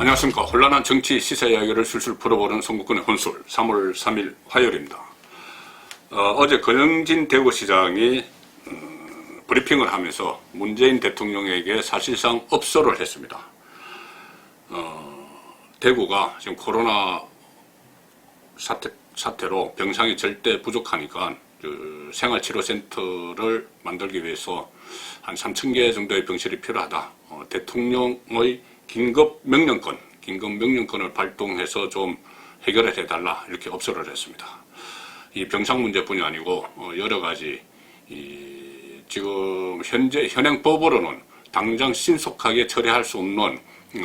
안녕하십니까. 혼란한 정치 시사 이야기를 술술 풀어보는 송국근의 혼술 3월 3일 화요일입니다. 어제 권영진 대구시장이 브리핑을 하면서 문재인 대통령에게 사실상 업소를 했습니다. 대구가 지금 코로나 사태로 병상이 절대 부족하니까 그 생활치료센터를 만들기 위해서 한 3,000개 정도의 병실이 필요하다. 대통령의 긴급 명령권을 발동해서 좀 해결을 해달라 이렇게 업소를 했습니다. 이 병상 문제뿐이 아니고 여러 가지 지금 현재 현행법으로는 당장 신속하게 처리할 수 없는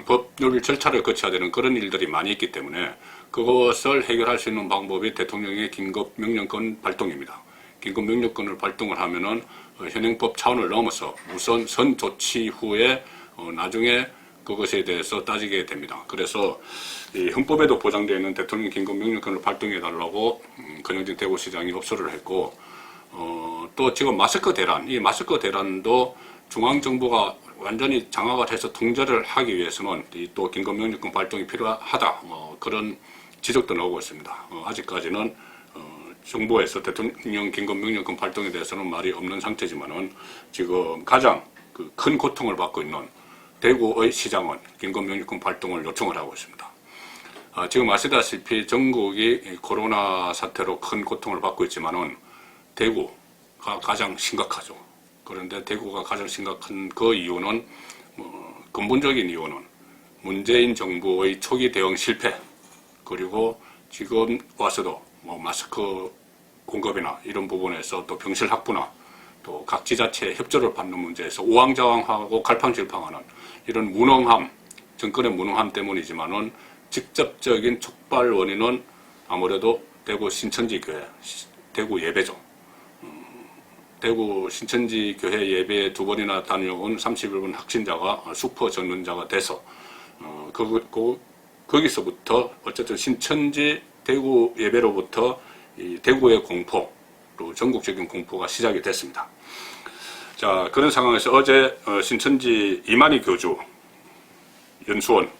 법률 절차를 거쳐야 되는 그런 일들이 많이 있기 때문에 그것을 해결할 수 있는 방법이 대통령의 긴급 명령권 발동입니다. 긴급 명령권을 발동을 하면은 현행법 차원을 넘어서 우선 선 조치 후에 나중에 그것에 대해서 따지게 됩니다. 그래서 이 헌법에도 보장되어 있는 대통령 긴급 명령권을 발동해 달라고 권영진 대구시장이 업소를 했고, 또 지금 마스크 대란, 이 마스크 대란도 중앙정부가 완전히 장악을 해서 통제를 하기 위해서는 또 긴급 명령권 발동이 필요하다. 그런 지적도 나오고 있습니다. 아직까지는 정부에서 대통령 긴급 명령권 발동에 대해서는 말이 없는 상태지만은 지금 가장 큰 고통을 받고 있는 대구의 시장은 긴급명령권 발동을 요청을 하고 있습니다. 지금 아시다시피 전국이 코로나 사태로 큰 고통을 받고 있지만은 대구가 가장 심각하죠. 그런데 대구가 가장 심각한 그 이유는 근본적인 이유는 문재인 정부의 초기 대응 실패, 그리고 지금 와서도 마스크 공급이나 이런 부분에서 또 병실 확보나 또 각 지자체의 협조를 받는 문제에서 우왕좌왕하고 갈팡질팡하는 이런 무능함, 정권의 무능함 때문이지만은 직접적인 촉발 원인은 아무래도 대구 신천지 교회, 대구 예배죠. 대구 신천지 교회 예배에 2번이나 다녀온 31번 확진자가 슈퍼 전문자가 돼서 거기서부터 어쨌든 신천지 대구 예배로부터 이 대구의 공포, 또 전국적인 공포가 시작이 됐습니다. 자, 그런 상황에서 어제 신천지 이만희 교주 연수원,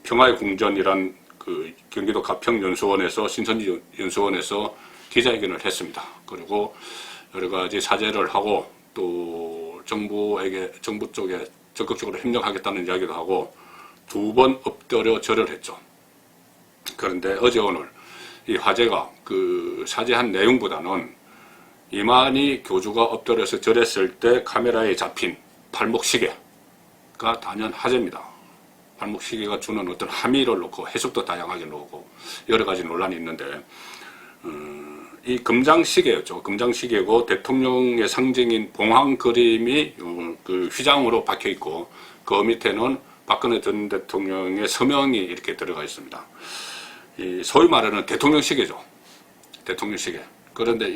평화의 궁전이란 그 경기도 가평 연수원에서 신천지 연수원에서 기자회견을 했습니다. 그리고 여러 가지 사죄를 하고 또 정부 쪽에 적극적으로 협력하겠다는 이야기도 하고 2번 엎드려 절을 했죠. 그런데 어제 오늘 이 화제가 그 사죄한 내용보다는 이만희 교주가 엎드려서 절했을 때 카메라에 잡힌 발목 시계가 단연 화제입니다. 발목 시계가 주는 어떤 함의를 놓고 해석도 다양하게 놓고 여러 가지 논란이 있는데, 이 금장시계였죠. 금장시계고 대통령의 상징인 봉황 그림이 그 휘장으로 박혀 있고 그 밑에는 박근혜 전 대통령의 서명이 이렇게 들어가 있습니다. 이 소위 말하는 대통령 시계죠. 대통령 시계. 그런데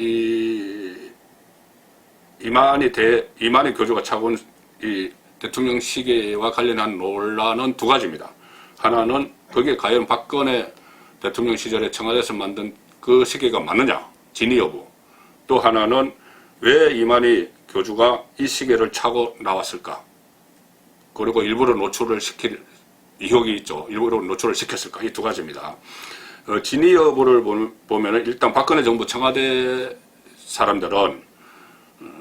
이만희 교주가 차고 온 이 대통령 시계와 관련한 논란은 2가지입니다. 하나는 그게 과연 박근혜 대통령 시절에 청와대에서 만든 그 시계가 맞느냐, 진위 여부. 또 하나는 왜 이만희 교주가 이 시계를 차고 나왔을까. 그리고 일부러 노출을 시킬 의혹이 있죠. 일부러 노출을 시켰을까. 이 2가지입니다. 진위 여부를 보면은 일단 박근혜 정부 청와대 사람들은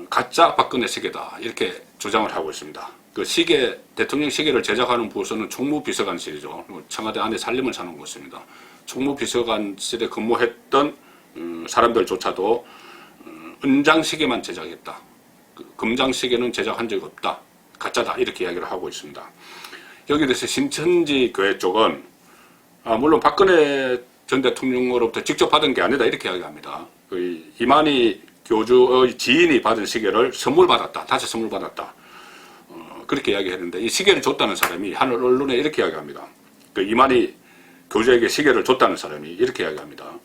가짜 박근혜 시계다 이렇게 주장을 하고 있습니다. 그 시계, 대통령 시계를 제작하는 부서는 총무비서관실이죠. 청와대 안에 살림을 사는 곳입니다. 총무비서관실에 근무했던 사람들조차도 은장 시계만 제작했다. 금장 시계는 제작한 적이 없다. 가짜다 이렇게 이야기를 하고 있습니다. 여기에 대해서 신천지 교회 쪽은 물론 박근혜 전 대통령으로부터 직접 받은 게 아니다 이렇게 이야기합니다. 이만희 교주의 지인이 받은 시계를 선물 받았다. 다시 선물 받았다. 그렇게 이야기했는데 이 시계를 줬다는 사람이 한 언론에 이렇게 이야기합니다. 이만희 교주에게 시계를 줬다는 사람이 이렇게 이야기합니다.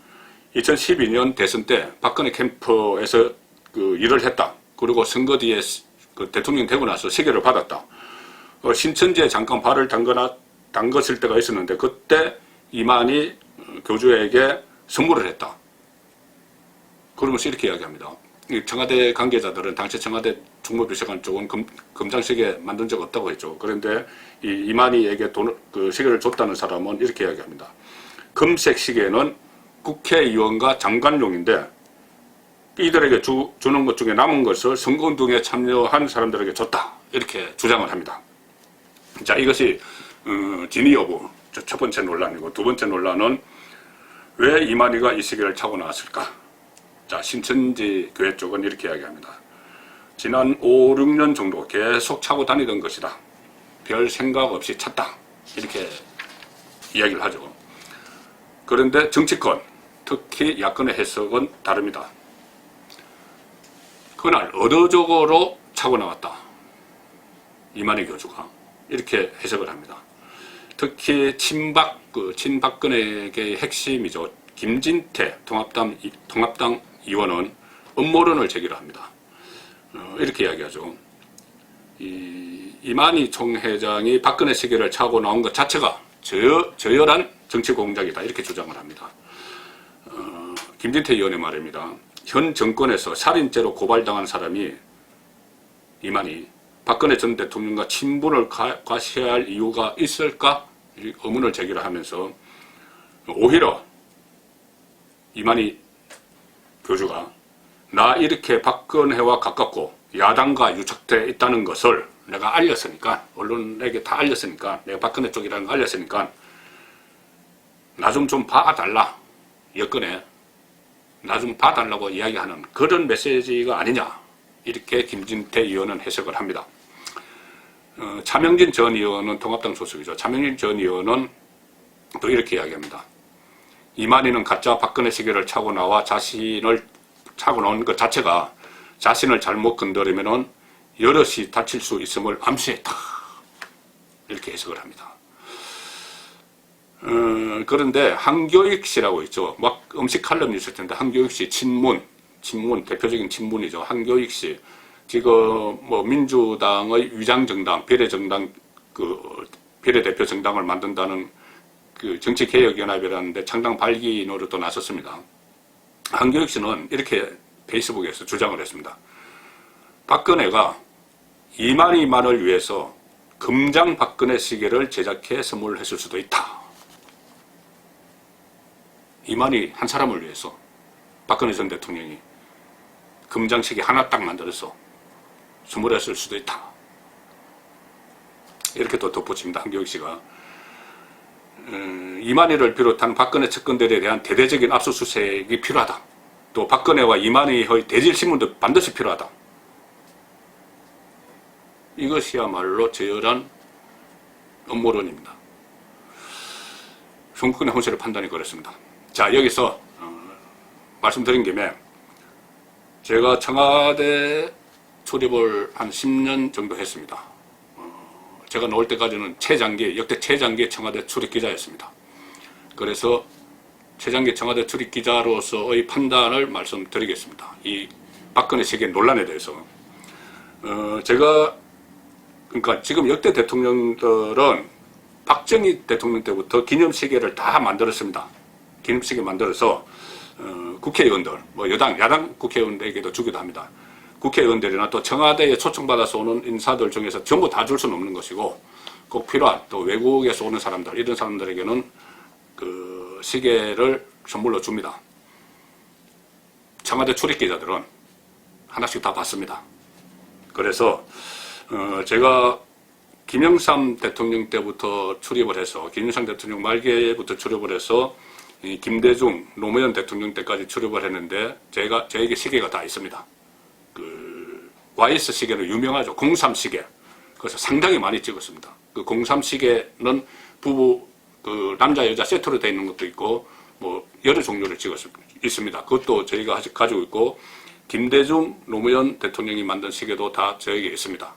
2012년 대선 때 박근혜 캠프에서 일을 했다. 그리고 선거 뒤에 대통령 되고 나서 시계를 받았다. 신천지에 잠깐 발을 담갔을 때가 있었는데 그때 이만희 교주에게 선물을 했다. 그러면서 이렇게 이야기합니다. 이 청와대 관계자들은 당시 청와대 총무비서관 쪽은 금장시계 만든 적 없다고 했죠. 그런데 이만희에게 그 시계를 줬다는 사람은 이렇게 이야기합니다. 금색 시계는 국회의원과 장관용인데 이들에게 주는 것 중에 남은 것을 선거운동에 참여한 사람들에게 줬다. 이렇게 주장을 합니다. 자, 이것이 진위 여부 첫 번째 논란이고, 두 번째 논란은 왜 이만희가 이 시계를 차고 나왔을까? 자, 신천지 교회 쪽은 이렇게 이야기합니다. 지난 5, 6년 정도 계속 차고 다니던 것이다. 별 생각 없이 찼다. 이렇게 이야기를 하죠. 그런데 정치권, 특히 야권의 해석은 다릅니다. 그날 의도적으로 차고 나왔다. 이만희 교주가 이렇게 해석을 합니다. 특히 친박근혜계의 핵심이죠. 김진태 통합당 의원은 음모론을 제기를 합니다. 이렇게 이야기하죠. 이만희 총회장이 박근혜 시계를 차고 나온 것 자체가 저열한 정치 공작이다. 이렇게 주장을 합니다. 김진태 의원의 말입니다. 현 정권에서 살인죄로 고발당한 사람이 이만희 박근혜 전 대통령과 친분을 과시할 이유가 있을까? 의문을 제기를 하면서 오히려 이만희 교주가 나 이렇게 박근혜와 가깝고 야당과 유착돼 있다는 것을 내가 알렸으니까, 언론에게 다 알렸으니까, 내가 박근혜 쪽이라는 거 알렸으니까 나 좀 봐달라, 여건에 나 좀 봐달라고 이야기하는 그런 메시지가 아니냐, 이렇게 김진태 의원은 해석을 합니다. 차명진 전 의원은 통합당 소속이죠. 차명진 전 의원은 또 이렇게 이야기합니다. 이만희는 가짜 박근혜 시계를 차고 나와 자신을 차고 나온 것 자체가 자신을 잘못 건드리면은 여럿이 다칠 수 있음을 암시했다. 이렇게 해석을 합니다. 그런데 한교익 씨라고 있죠. 막 음식 칼럼이 있을 텐데 한교익 씨 친문 대표적인 친문이죠. 한교익 씨 지금 뭐 민주당의 위장정당 비례정당 비례대표 정당을 만든다는 그 정치개혁연합이라는데 창당 발기인으로 또 나섰습니다. 한교익 씨는 이렇게 페이스북에서 주장을 했습니다. 박근혜가 이만희만을 위해서 금장 박근혜 시계를 제작해 선물했을 수도 있다. 이만희 한 사람을 위해서 박근혜 전 대통령이 금장 시계 하나 딱 만들어서 선물했을 수도 있다. 이렇게 또 덧붙입니다. 한교익 씨가. 이만희를 비롯한 박근혜 측근들에 대한 대대적인 압수수색이 필요하다. 또 박근혜와 이만희의 대질신문도 반드시 필요하다. 이것이야말로 저열한 음모론입니다. 정권의 혼세를 판단이 그렇습니다. 자, 여기서 말씀드린 김에 제가 청와대 출입을 한 10년 정도 했습니다. 제가 나올 때까지는 역대 최장기 청와대 출입기자였습니다. 그래서 최장기 청와대 출입기자로서의 판단을 말씀드리겠습니다. 이 박근혜 시계 논란에 대해서. 그러니까 지금 역대 대통령들은 박정희 대통령 때부터 기념시계를 다 만들었습니다. 기념시계 만들어서 국회의원들, 뭐 야당 국회의원들에게도 주기도 합니다. 국회의원들이나 또 청와대에 초청받아서 오는 인사들 중에서 전부 다 줄 수는 없는 것이고, 꼭 필요한 또 외국에서 오는 사람들, 이런 사람들에게는 그 시계를 선물로 줍니다. 청와대 출입기자들은 하나씩 다 받습니다. 그래서 제가 김영삼 대통령 때부터 출입을 해서, 김영삼 대통령 말기부터 출입을 해서 김대중, 노무현 대통령 때까지 출입을 했는데 저에게 시계가 다 있습니다. 그 YS 시계는 유명하죠. 03 시계. 그래서 상당히 많이 찍었습니다. 그 03 시계는 부부 그 남자 여자 세트로 되어 있는 것도 있고 뭐 여러 종류를 있습니다. 그것도 저희가 가지고 있고, 김대중, 노무현 대통령이 만든 시계도 다 저에게 있습니다.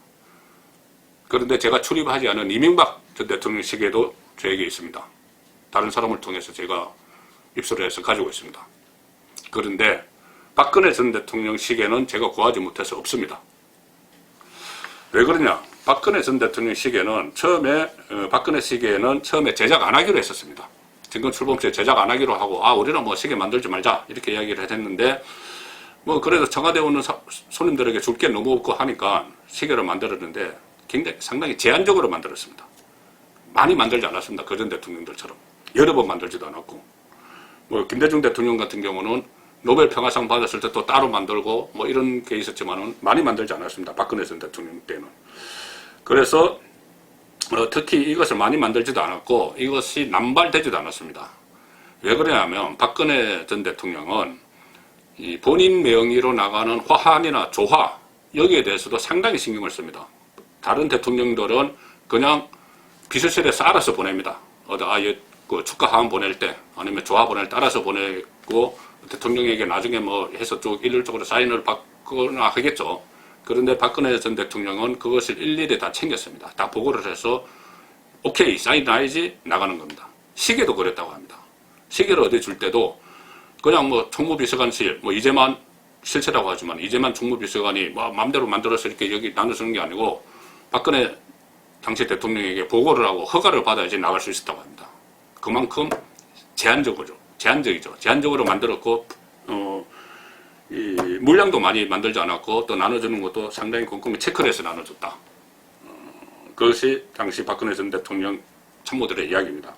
그런데 제가 출입하지 않은 이명박 전 대통령 시계도 저에게 있습니다. 다른 사람을 통해서 제가 입수를 해서 가지고 있습니다. 그런데 박근혜 전 대통령 시계는 제가 구하지 못해서 없습니다. 왜 그러냐? 박근혜 전 대통령 시계는 박근혜 시계는 처음에 제작 안 하기로 했었습니다. 정권 출범 때 제작 안 하기로 하고, 우리는 뭐 시계 만들지 말자 이렇게 이야기를 했는데 뭐 그래도 청와대 오는 손님들에게 줄 게 너무 없고 하니까 시계를 만들었는데 굉장히 상당히 제한적으로 만들었습니다. 많이 만들지 않았습니다. 그전 대통령들처럼 여러 번 만들지도 않았고, 뭐 김대중 대통령 같은 경우는 노벨 평화상 받았을 때 또 따로 만들고 뭐 이런 게 있었지만은 많이 만들지 않았습니다. 박근혜 전 대통령 때는. 그래서 특히 이것을 많이 만들지도 않았고 이것이 남발되지도 않았습니다. 왜 그러냐면 박근혜 전 대통령은 이 본인 명의로 나가는 화환이나 조화 여기에 대해서도 상당히 신경을 씁니다. 다른 대통령들은 그냥 비서실에서 알아서 보냅니다. 그 축하 하원 보낼 때 아니면 조화 보낼 때 알아서 보내고 대통령에게 나중에 뭐 해서 쭉 일률적으로 사인을 받거나 하겠죠. 그런데 박근혜 전 대통령은 그것을 일일이 다 챙겼습니다. 다 보고를 해서 오케이 사인 나야지 나가는 겁니다. 시계도 그랬다고 합니다. 시계를 어디 줄 때도 그냥 뭐 총무비서관실 뭐 이재만 실세라고 하지만 이재만 총무비서관이 뭐 마음대로 만들어서 이렇게 여기 나눠주는 게 아니고 박근혜 당시 대통령에게 보고를 하고 허가를 받아야지 나갈 수 있었다고 합니다. 그만큼 제한적이죠. 제한적으로 만들었고 이 물량도 많이 만들지 않았고 또 나눠주는 것도 상당히 꼼꼼히 체크를 해서 나눠줬다. 그것이 당시 박근혜 전 대통령 참모들의 이야기입니다.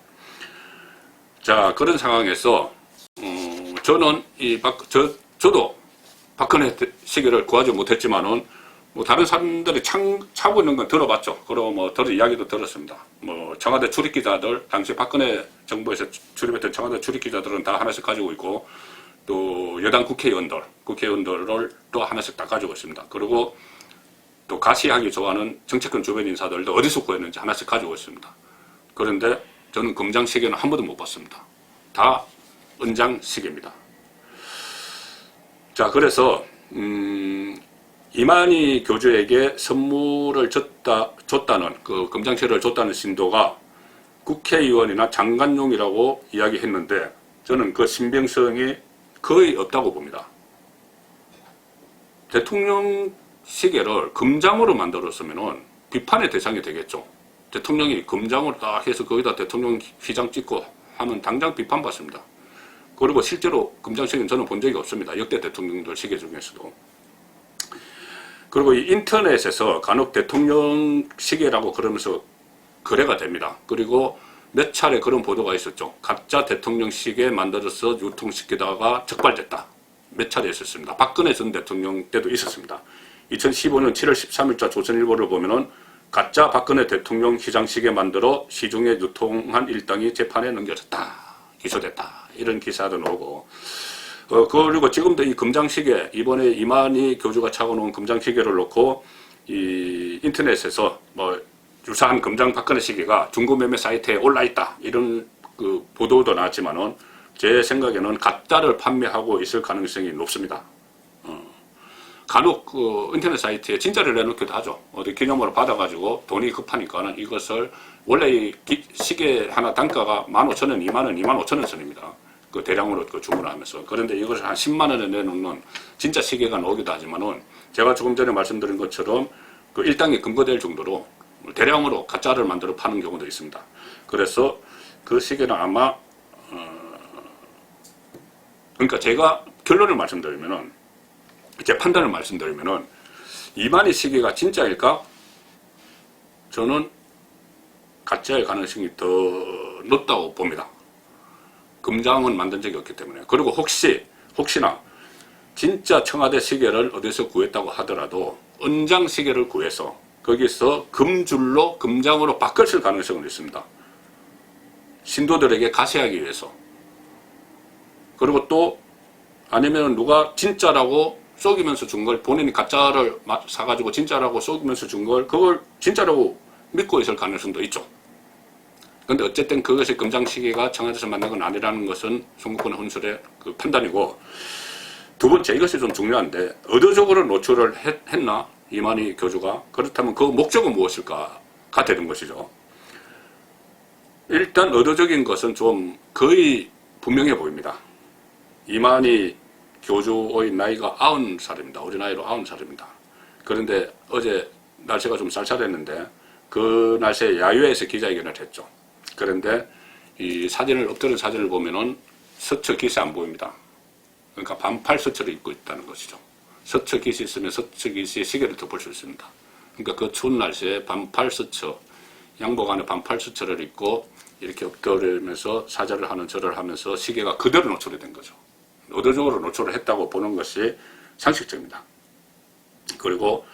자, 그런 상황에서 저는 저도 박근혜 시기를 구하지 못했지만은 뭐 다른 사람들이 차고 있는 건 들어봤죠. 그리고 뭐 이야기도 들었습니다. 뭐 청와대 출입 기자들, 당시 박근혜 정부에서 출입했던 청와대 출입 기자들은 다 하나씩 가지고 있고 또 여당 국회의원들을 또 하나씩 다 가지고 있습니다. 그리고 또 가시하기 좋아하는 정치권 주변 인사들도 어디서 구했는지 하나씩 가지고 있습니다. 그런데 저는 금장 시계는 한 번도 못 봤습니다. 다 은장 시계입니다. 자, 그래서 이만희 교주에게 선물을 줬다는 그 금장시계를 줬다는 신도가 국회의원이나 장관용이라고 이야기했는데 저는 그 신빙성이 거의 없다고 봅니다. 대통령 시계를 금장으로 만들었으면 비판의 대상이 되겠죠. 대통령이 금장으로 딱 해서 거기다 대통령 휘장 찍고 하면 당장 비판받습니다. 그리고 실제로 금장시계는 저는 본 적이 없습니다. 역대 대통령들 시계 중에서도. 그리고 이 인터넷에서 간혹 대통령 시계라고 그러면서 거래가 됩니다. 그리고 몇 차례 그런 보도가 있었죠. 가짜 대통령 시계 만들어서 유통시키다가 적발됐다. 몇 차례 있었습니다. 박근혜 전 대통령 때도 있었습니다. 2015년 7월 13일자 조선일보를 보면은 가짜 박근혜 대통령 휘장시계 만들어 시중에 유통한 일당이 재판에 넘겨졌다. 기소됐다. 이런 기사도 나오고 그리고 지금도 이 금장시계 이번에 이만희 교주가 차고 놓은 금장시계를 놓고 이 인터넷에서 뭐 유사한 금장 박근혜 시계가 중고매매 사이트에 올라있다. 이런 그 보도도 나왔지만은 제 생각에는 가짜를 판매하고 있을 가능성이 높습니다. 간혹 그 인터넷 사이트에 진짜를 내놓기도 하죠. 어디 기념으로 받아가지고 돈이 급하니까는 이것을 원래 이 시계 하나 단가가 15,000원, 20,000원, 25,000원 선입니다. 그 대량으로 그 주문하면서. 그런데 이것을 한 10만 원에 내놓는 진짜 시계가 나오기도 하지만은 제가 조금 전에 말씀드린 것처럼 그 일당이 근거될 정도로 대량으로 가짜를 만들어 파는 경우도 있습니다. 그래서 그 시계는 아마 그러니까 제가 결론을 말씀드리면은 제 판단을 말씀드리면은 이만희 시계가 진짜일까? 저는 가짜일 가능성이 더 높다고 봅니다. 금장은 만든 적이 없기 때문에. 그리고 혹시나 진짜 청와대 시계를 어디서 구했다고 하더라도 은장 시계를 구해서 거기서 금줄로 금장으로 바꿨을 가능성은 있습니다. 신도들에게 가세하기 위해서. 그리고 또 아니면 누가 진짜라고 속이면서 준 걸 본인이 가짜를 사가지고 진짜라고 속이면서 준 걸 그걸 진짜라고 믿고 있을 가능성도 있죠. 그런데 어쨌든 그것이 금장시계가 청와대에서 만든 건 아니라는 것은 송국권 혼술의 그 판단이고, 두 번째 이것이 좀 중요한데 의도적으로 노출을 했나 이만희 교주가? 그렇다면 그 목적은 무엇일까가 되는 것이죠. 일단 의도적인 것은 좀 거의 분명해 보입니다. 이만희 교주의 나이가 90살입니다. 어린 나이로 90살입니다. 그런데 어제 날씨가 좀 쌀쌀했는데 그 날씨에 야유회에서 기자회견을 했죠. 그런데 이 사진을 엎드린 사진을 보면은 스쳐 기세 안 보입니다. 그러니까 반팔 서처를 입고 있다는 것이죠. 서처 깃이 있으면 서처 깃의 시계를 덮을 수 있습니다. 그러니까 그 추운 날씨에 반팔 서처, 양복 안에 반팔 서처를 입고 이렇게 엎드리면서 사절을 하는 절을 하면서 시계가 그대로 노출이 된 거죠. 의도적으로 노출을 했다고 보는 것이 상식적입니다. 그리고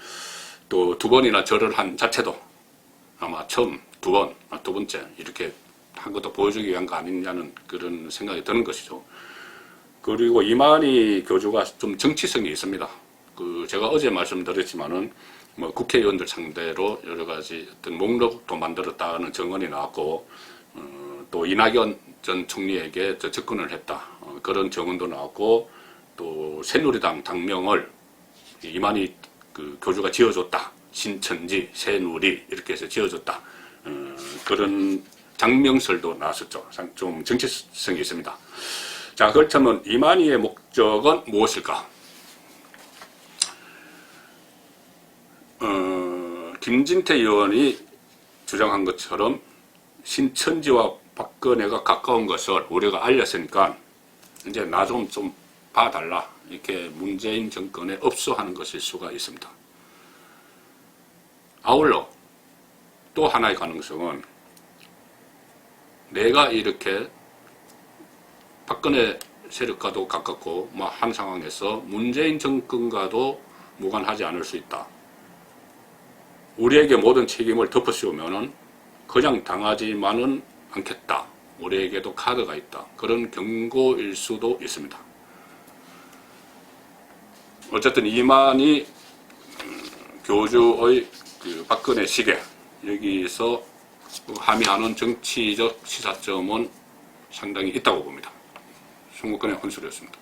또 두 번이나 절을 한 자체도 아마 처음 두 번째 이렇게 한 것도 보여주기 위한 거 아니냐는 그런 생각이 드는 것이죠. 그리고 이만희 교주가 좀 정치성이 있습니다. 제가 어제 말씀드렸지만은 뭐 국회의원들 상대로 여러 가지 어떤 목록도 만들었다는 증언이 나왔고, 또 이낙연 전 총리에게 접근을 했다. 그런 증언도 나왔고, 또 새누리당 당명을 이만희 교주가 지어줬다. 신천지, 새누리 이렇게 해서 지어줬다. 그런 장명설도 나왔었죠. 좀 정치성이 있습니다. 자, 그렇다면 이만희의 목적은 무엇일까? 김진태 의원이 주장한 것처럼 신천지와 박근혜가 가까운 것을 우리가 알렸으니까 이제 나 좀 봐달라. 이렇게 문재인 정권에 업소하는 것일 수가 있습니다. 아울러 또 하나의 가능성은 내가 이렇게 박근혜 세력과도 가깝고 한 상황에서 문재인 정권과도 무관하지 않을 수 있다. 우리에게 모든 책임을 덮어씌우면은 그냥 당하지만은 않겠다. 우리에게도 카드가 있다. 그런 경고일 수도 있습니다. 어쨌든 이만희 교주의 박근혜 시계, 여기서 함의하는 정치적 시사점은 상당히 있다고 봅니다. 송국근의 혼술이었습니다.